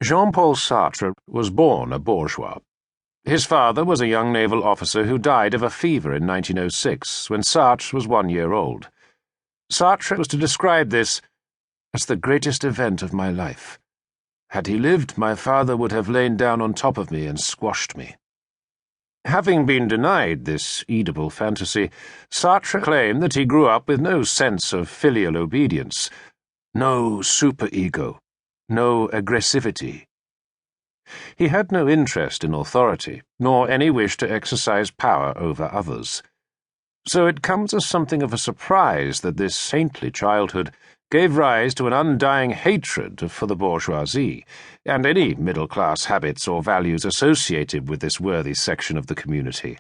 Jean-Paul Sartre was born a bourgeois. His father was a young naval officer who died of a fever in 1906, when Sartre was 1 year old. Sartre was to describe this as the greatest event of my life. Had he lived, my father would have lain down on top of me and squashed me. Having been denied this Oedipal fantasy, Sartre claimed that he grew up with no sense of filial obedience, no superego, no aggressivity. He had no interest in authority, nor any wish to exercise power over others. So it comes as something of a surprise that this saintly childhood gave rise to an undying hatred for the bourgeoisie, and any middle-class habits or values associated with this worthy section of the community,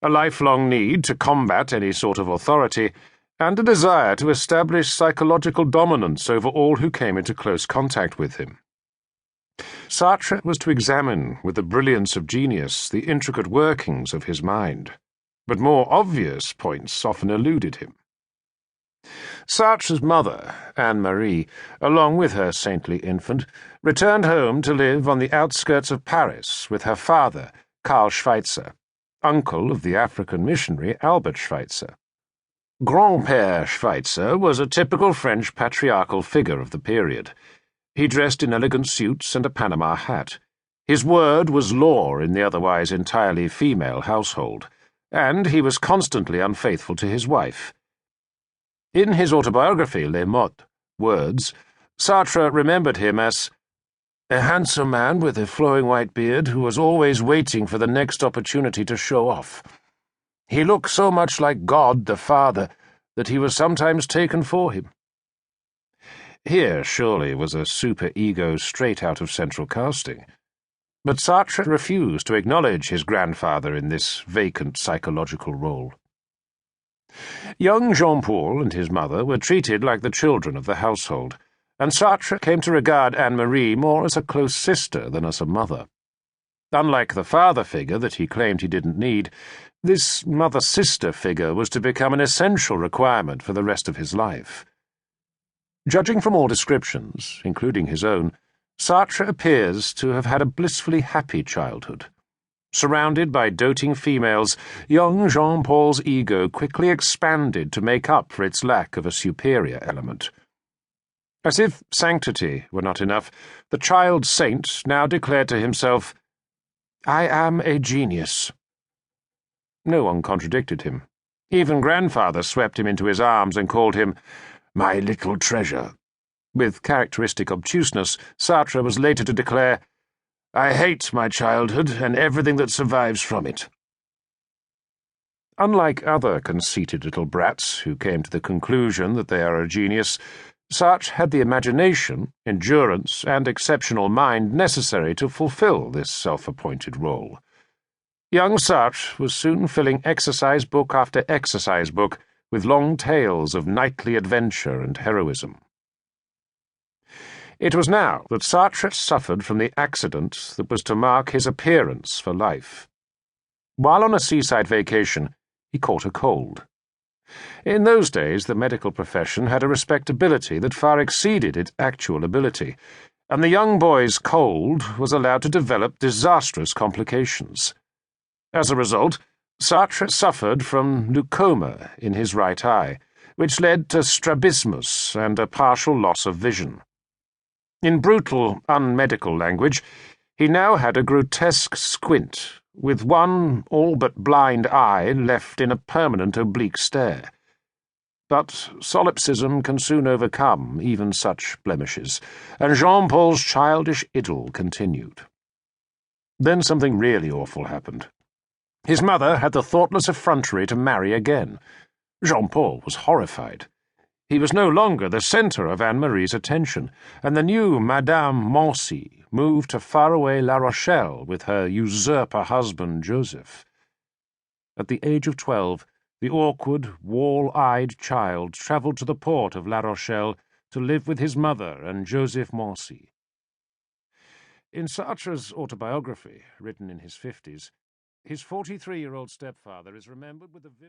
a lifelong need to combat any sort of authority, and a desire to establish psychological dominance over all who came into close contact with him. Sartre was to examine, with the brilliance of genius, the intricate workings of his mind, but more obvious points often eluded him. Sartre's mother, Anne-Marie, along with her saintly infant, returned home to live on the outskirts of Paris with her father, Karl Schweitzer, uncle of the African missionary Albert Schweitzer. Grand-père Schweitzer was a typical French patriarchal figure of the period. He dressed in elegant suits and a Panama hat. His word was law in the otherwise entirely female household, and he was constantly unfaithful to his wife. In his autobiography, Les Mots, Words, Sartre remembered him as a handsome man with a flowing white beard who was always waiting for the next opportunity to show off. He looked so much like God the Father that he was sometimes taken for him. Here, surely, was a super-ego straight out of central casting. But Sartre refused to acknowledge his grandfather in this vacant psychological role. Young Jean-Paul and his mother were treated like the children of the household, and Sartre came to regard Anne-Marie more as a close sister than as a mother. Unlike the father figure that he claimed he didn't need, this mother-sister figure was to become an essential requirement for the rest of his life. Judging from all descriptions, including his own, Sartre appears to have had a blissfully happy childhood. Surrounded by doting females, young Jean-Paul's ego quickly expanded to make up for its lack of a superior element. As if sanctity were not enough, the child saint now declared to himself, "I am a genius." No one contradicted him. Even grandfather swept him into his arms and called him, "My little treasure." With characteristic obtuseness, Sartre was later to declare, "I hate my childhood and everything that survives from it." Unlike other conceited little brats who came to the conclusion that they are a genius, Sartre had the imagination, endurance, and exceptional mind necessary to fulfill this self-appointed role. Young Sartre was soon filling exercise book after exercise book with long tales of knightly adventure and heroism. It was now that Sartre suffered from the accident that was to mark his appearance for life. While on a seaside vacation, he caught a cold. In those days, the medical profession had a respectability that far exceeded its actual ability, and the young boy's cold was allowed to develop disastrous complications. As a result, Sartre suffered from leucoma in his right eye, which led to strabismus and a partial loss of vision. In brutal, unmedical language, he now had a grotesque squint, with one all but blind eye left in a permanent oblique stare. But solipsism can soon overcome even such blemishes, and Jean-Paul's childish idyll continued. Then something really awful happened. His mother had the thoughtless effrontery to marry again. Jean-Paul was horrified. He was no longer the centre of Anne-Marie's attention, and the new Madame Moncey moved to faraway La Rochelle with her usurper husband Joseph. At the age of 12, the awkward, wall-eyed child travelled to the port of La Rochelle to live with his mother and Joseph Moncey. In Sartre's autobiography, written in his 50s, his 43-year-old stepfather is remembered with a